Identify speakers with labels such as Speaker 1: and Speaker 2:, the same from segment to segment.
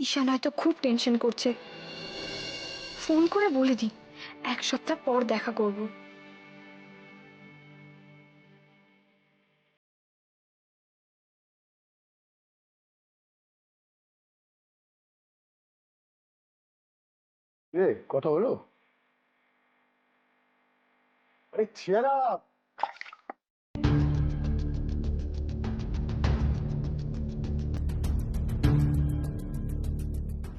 Speaker 1: ঈশান হয়তো খুব টেনশন করছে। ফোন করে বলে দিই 1 সপ্তাহ পর দেখা করব।
Speaker 2: কথা হলো? আরে চেয়ারা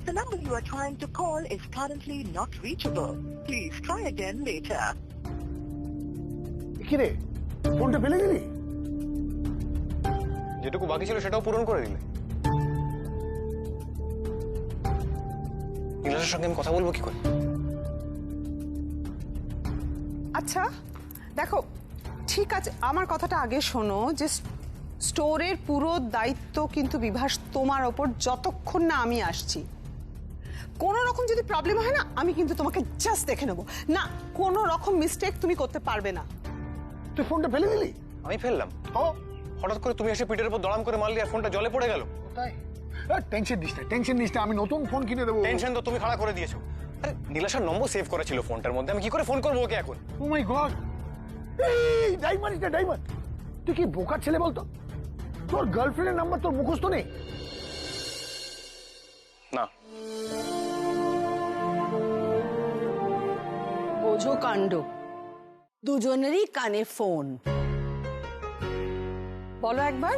Speaker 3: The number you are trying to call is currently not reachable. Please try again later.
Speaker 2: কি রে, ফোনটা ফেলে দিলি?
Speaker 4: যেটুকু বাকি ছিল সেটাও পূরণ করে দিলে। নীলাশের সঙ্গে আমি কথা বলবো কি করে?
Speaker 5: আচ্ছা দেখো, ঠিক আছে, আমার কথাটা আগে শোনো যে স্টোরের পুরো দায়িত্ব কিন্তু বিভাস তোমার ওপর, যতক্ষণ না আমি আসছি। কোনো রকম যদি প্রবলেম হয় না, আমি কিন্তু তোমাকে জাস্ট দেখে নেবো না, কোনো রকম মিস্টেক তুমি করতে পারবে না।
Speaker 2: তুই ফোনটা ফেলে দিলি?
Speaker 4: আমি ফেললাম?
Speaker 2: ও
Speaker 4: হঠাৎ করে তুমি এসে পিঠের উপর দড়াম করে মারলি আর ফোনটা জলে পড়ে গেল।
Speaker 2: তাই? টেনশন নিস না, আমি নতুন ফোন কিনে দেবো।
Speaker 4: টেনশন তো তুমি খাড়া করে দিয়েছো। আরে নীলাশার নম্বর সেভ করা ছিল ফোনটার মধ্যে, আমি কি করে ফোন করবো ওকে এখন?
Speaker 2: ও মাই গড, এই ডাইমন্ড, তুই কি বোকার ছেলে বলতো? তোর গার্লফ্রেন্ডের নাম্বার তোর মুখস্থ নেই?
Speaker 4: না।
Speaker 6: বোঝো কাণ্ড, দুজনেরই কানে ফোন।
Speaker 5: বলো একবার,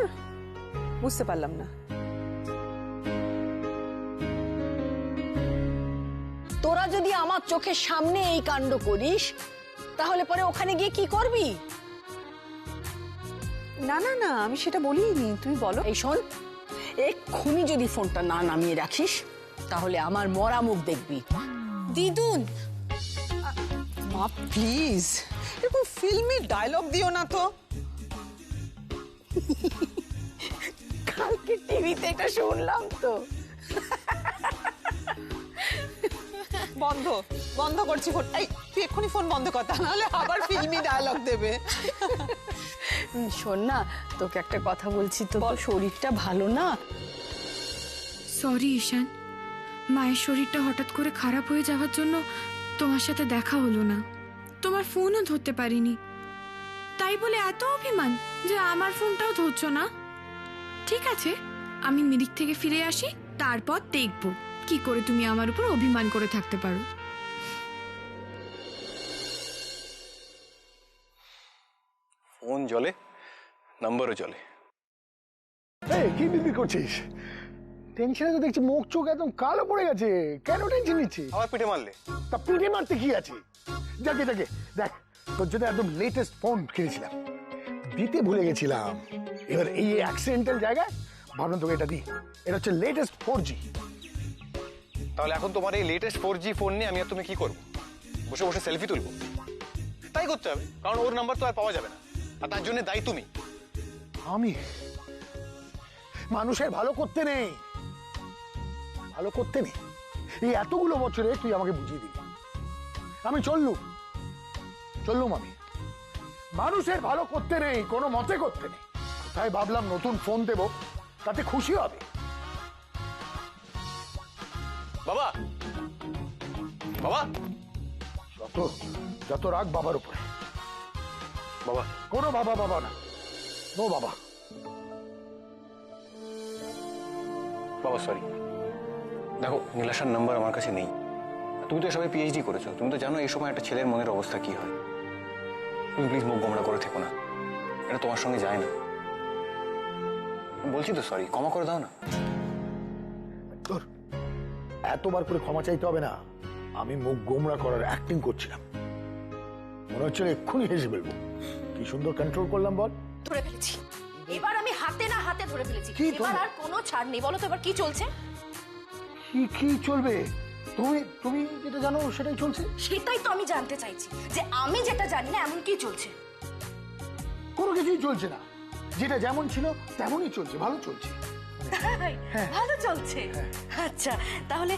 Speaker 5: বুঝতে পারলাম না।
Speaker 6: তোরা যদি আমার চোখের সামনে এই কাণ্ড করিস, তাহলে পরে ওখানে গিয়ে কি করবি?
Speaker 5: না না না, আমি সেটা বলিনি, তুমি বলো।
Speaker 6: এই শোন, এক্ষুনি যদি ফোনটা না নামিয়ে রাখিস, তাহলে আমার মরা মুখ দেখবি।
Speaker 1: দিদুন,
Speaker 5: মা প্লিজ, এরকম ফিল্মি ডায়লগ দিও না তো।
Speaker 6: কালকে টিভিতে এটা শুনলাম তো।
Speaker 5: বন্ধ করছি ফোন। এই তুই এক্ষুনি ফোন বন্ধ কর, নাহলে আবার ফিল্মি ডায়লগ দেবে।
Speaker 6: শোন না, তোকে একটা কথা বলছি, তো তোর শরীরটা ভালো না।
Speaker 1: সরি ঈশান, মায়ের শরীরটা হঠাৎ করে খারাপ হয়ে যাওয়ার জন্য তোমার সাথে দেখা হলো না। তোমার ফোনও ধরতে পারিনি, তাই বলে এত অভিমান যে আমার ফোনটাও ধরছো না। ঠিক আছে, আমি মিরিক থেকে ফিরে আসি, তারপর দেখব কি করে তুমি আমার উপর অভিমান করে থাকতে পারো।
Speaker 4: ফোন জলে, নাম্বারও জলে।
Speaker 2: এই কি বিপি করছিস? টেনশনে তো দেখছি মুখ চোখ একদম কালো পড়ে গেছে। কেন টেনশন নিচ্ছিস?
Speaker 4: আবার পিঠে মারলে?
Speaker 2: তা পিঠে মারতে কি আছে? যাকে দেখ, তোর জন্য একদম লেটেস্ট ফোন কিনেছিলাম, দিতে ভুলে গেছিলাম। এবার এই অ্যাক্সিডেন্টাল জায়গায় ভাবলাম তোকে এটা দিই। এটা হচ্ছে লেটেস্ট 4G।
Speaker 4: তাহলে এখন তোমার এই লেটেস্ট 4G ফোন নিয়ে আমি আর তুমি কি করবো? বসে বসে সেলফি তুলবো? তাই করতে হবে, কারণ ওর নাম্বার তো আর পাওয়া যাবে না, আর তার জন্য দায়ী তুমি।
Speaker 2: আমি মানুষের ভালো করতে নেই, এই এতগুলো বছরে তুই আমাকে বুঝিয়ে দিবি। আমি চললুম আমি মানুষের ভালো করতে নেই, কোনো মতে করতে নেই। তাই ভাবলাম নতুন ফোন দেব, তাতে খুশি হবে।
Speaker 4: বাবা,
Speaker 2: যত রাগ বাবার উপরে।
Speaker 4: বাবা,
Speaker 2: কোনো বাবা না, নো বাবা।
Speaker 4: বাবা সরি। দেখো, নীলাশার নাম্বার আমার কাছে নেই। তুমি তো সবাই পিএইচডি করেছো, তুমি তো জানো এই সময় একটা ছেলের মনের অবস্থা কি হয়। তুমি প্লিজ মুখ গোমড়া করে থেকো না, এটা তোমার সঙ্গে যায় না। বলছি তো সরি, ক্ষমা করে দাও না।
Speaker 2: তোর এতবার করে ক্ষমা চাইতে হবে না। আমি মুখ গোমড়া করার অ্যাক্টিং করছিলাম, মনে হচ্ছিল এক্ষুনি হেসে ফেলবো। কি সুন্দর কন্ট্রোল করলাম বল।
Speaker 7: ধরে ফেলেছি, এবার আমি হাতে না হাতে ধরে ফেলেছি।
Speaker 2: কি
Speaker 7: এবার আর কোনো ছাড় নেই। বলো তো এবার কি চলছে?
Speaker 2: কি চলবে? তুমি যেটা জানো সেটাই চলছে।
Speaker 7: সেটাই তো আমি জানতে চাইছি, যে আমি যেটা জানি না এমন কি চলছে।
Speaker 2: কোনো কিছুই চলছে না, যেটা যেমন ছিল তেমনই চলছে, ভালো চলছে।
Speaker 7: ভালো চলছে? আচ্ছা, তাহলে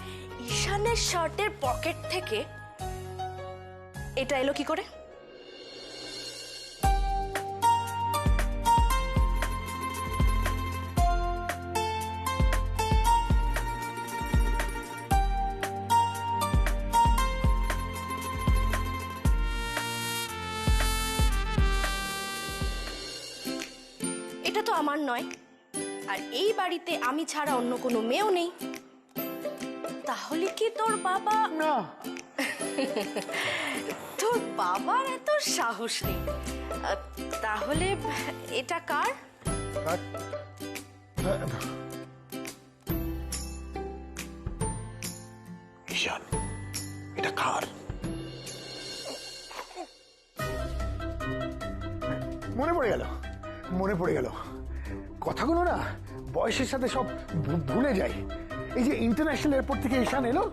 Speaker 7: ঈশানের শার্টের পকেট থেকে এটা এলো কি করে? সেটা তো আমার নয়, আর এই বাড়িতে আমি ছাড়া অন্য কোনো মেয়েও নেই। তাহলে কি তোর বাবা,
Speaker 2: না,
Speaker 7: তোর বাবার এত সাহস নেই? তাহলে এটা কার?
Speaker 4: ঈশান, এটা কার?
Speaker 2: মনে পড়ে গেল, মনে পড়ে গেল। কথাগুলো না বয়সের সাথে সব ভুলে যাই। এই যে ইন্টারন্যাশনাল এয়ারপোর্ট থেকে ঈশান এলো,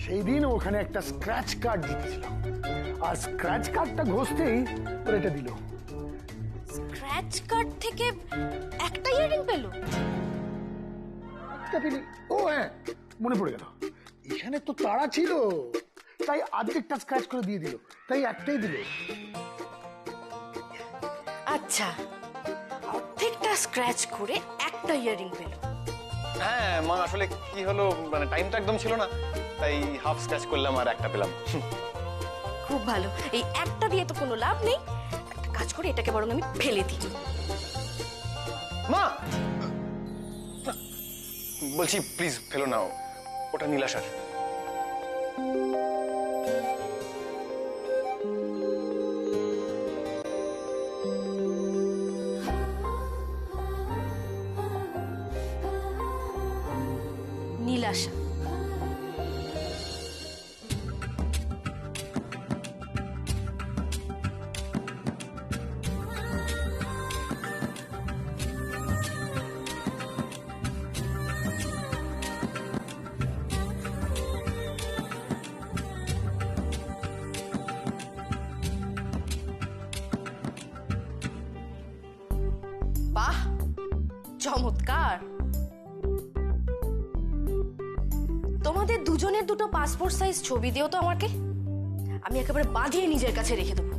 Speaker 2: সেই দিন ওখানে একটা স্ক্র্যাচ কার্ড জিতেছিল, আর স্ক্র্যাচ কার্ডটা ঘষতেই ওর এটা দিল।
Speaker 7: স্ক্র্যাচ কার্ড থেকে একটা ইয়ারিং পেলো?
Speaker 2: একটা পেলি? ও হ্যাঁ, মনে পড়ে গেল। এখানে তো তাড়া ছিল, তাই আর্ধেকটা স্ক্র্যাচ করে দিয়ে দিল, তাই একটাই দিল।
Speaker 7: আচ্ছা, অর্ধেকটা স্ক্র্যাচ করে একটা ইয়ারিং পেলো।
Speaker 4: হ্যাঁ মা, আসলে কি হলো, মানে টাইমটা একদম ছিল না, তাই হাফ স্ক্র্যাচ করলাম আর একটা পেলাম।
Speaker 7: খুব ভালো, এই একটা দিয়ে তো কোনো লাভ নেই। একটা কাজ করে এটাকে বরং আমি ফেলে দিই।
Speaker 4: মা বলছি প্লিজ ফেলো না, ওটা নীলাশার।
Speaker 7: নীলাশা? বাহ, চমৎকার। তোমাদের দুজনের দুটো পাসপোর্ট সাইজ ছবি দিও তো আমাকে, আমি একেবারে বাঁধিয়ে নিজের কাছে রেখে দেবো।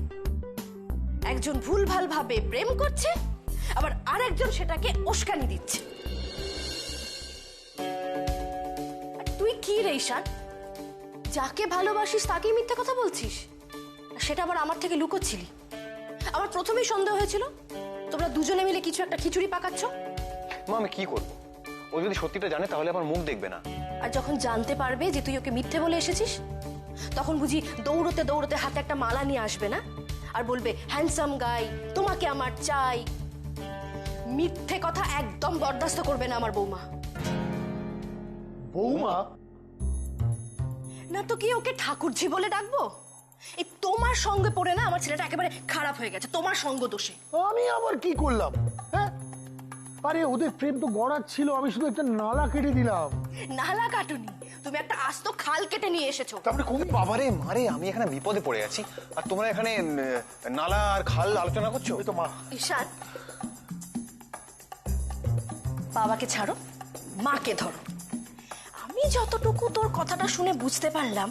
Speaker 7: একজন ভুলভাল ভাবে প্রেম করছে, আবার আরেকজন সেটাকে উস্কানি দিচ্ছে। আর তুই কি রে ঈশান, যাকে ভালোবাসিস তাকেই মিথ্যে কথা বলছিস? আর সেটা আবার আমার থেকে লুকোচ্ছিলি? আমার প্রথমেই সন্দেহ হয়েছিল তোমরা দুজনে মিলে কিছু একটা খিচুড়ি পাকাচ্ছ।
Speaker 4: মা আমি কি করবো, ও যদি সত্যিটা জানে তাহলে আমার মুখ দেখবে না।
Speaker 7: আর যখন জানতে পারবে যে তুই ওকে মিথ্যে বলে এসেছিস, তখন বুঝি দৌড়তে দৌড়তে হাতে একটা মালা নিয়ে আসবে না, আর বলবে হ্যান্ডসাম গাই, তোমাকে আমার চাই। মিথ্যে কথা একদম বরদাস্ত করবে না আমার বৌমা।
Speaker 2: বৌমা?
Speaker 7: না তো কি ওকে ঠাকুরঝি বলে ডাকবো? এই তোমার সঙ্গে পড়ে না আমার ছেলেটা একেবারে খারাপ হয়ে গেছে, তোমার সঙ্গ দোষে।
Speaker 2: আমি আবার কি করলাম? হ্যাঁ, আরে ওদের প্রেম তো গড়ার ছিল, আমি শুধু একটা নালা কেটে দিলাম।
Speaker 7: নালা কাটুনি, তুমি একটা আস্ত খাল কেটে নিয়ে এসেছো।
Speaker 2: তারপরে কোন
Speaker 4: বাবারে মারে, আমি এখানে বিপদে পড়ে আছি আর তোমরা এখানে নালা আর খাল আলোচনা করছো?
Speaker 2: ওই তো মা।
Speaker 7: ঈশান, বাবাকে ছাড়ো, মাকে ধরো। আমি যতটুকু তোর কথাটা শুনে বুঝতে পারলাম,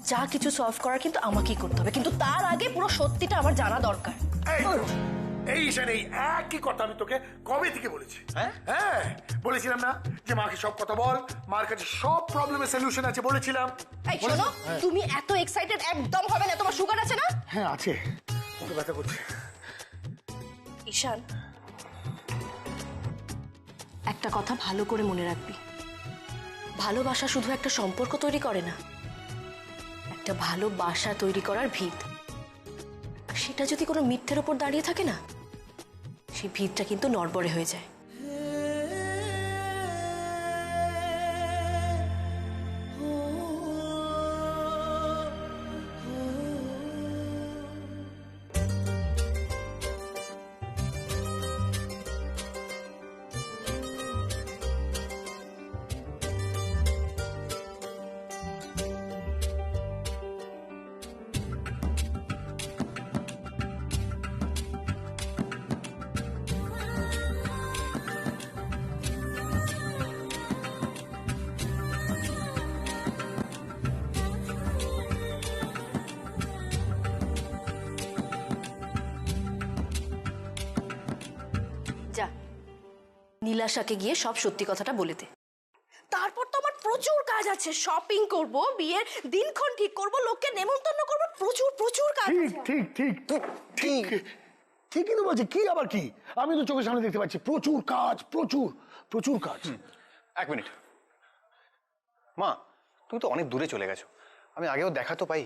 Speaker 7: যা কিছু সলভ করার কিন্তু আমাকেই করতে হবে, কিন্তু তার আগে পুরো সত্যিটা আমার জানা দরকার।
Speaker 2: এই ঈশান, এই একই কথা আমি তোকে কবে থেকে বলেছি। হ্যাঁ, বলেছিলাম না যে মাকে সব কথা বল, মার কাছে সব প্রবলেমের সলিউশন আছে, বলেছিলাম।
Speaker 7: এই শোনো, তুমি এত এক্সাইটেড একদম হবে না। তোমার সুগার আছে না?
Speaker 2: হ্যাঁ আছে, তো ব্যথা করছে।
Speaker 7: ঈশান, একটা কথা ভালো করে মনে রাখবি, ভালোবাসা শুধু একটা সম্পর্ক তৈরি করে না, একটা ভালোবাসা তৈরি করার ভিত। আর সেটা যদি কোনো মিথ্যের উপর দাঁড়িয়ে থাকে না, সেই ভিতটা কিন্তু নড়বড়ে হয়ে যায়। যা, নীলাশাকে গিয়ে সব সত্যি কথাটা বলে দে। তারপর তো আমার প্রচুর কাজ আছে, শপিং করব, বিয়ের দিনক্ষণ ঠিক করব, লোককে নেমন্তন্ন করব, প্রচুর প্রচুর কাজ
Speaker 2: ঠিক
Speaker 7: আছে।
Speaker 2: ঠিক ঠিক
Speaker 4: ঠিক
Speaker 2: ঠিকই তো বলছি, কি আবার কি? আমি তো চোখের সামনে দেখতে পাচ্ছি প্রচুর কাজ, প্রচুর প্রচুর কাজ।
Speaker 4: এক মিনিট মা, তুমি তো অনেক দূরে চলে গেছো, আমি আগেও দেখা তো পাই।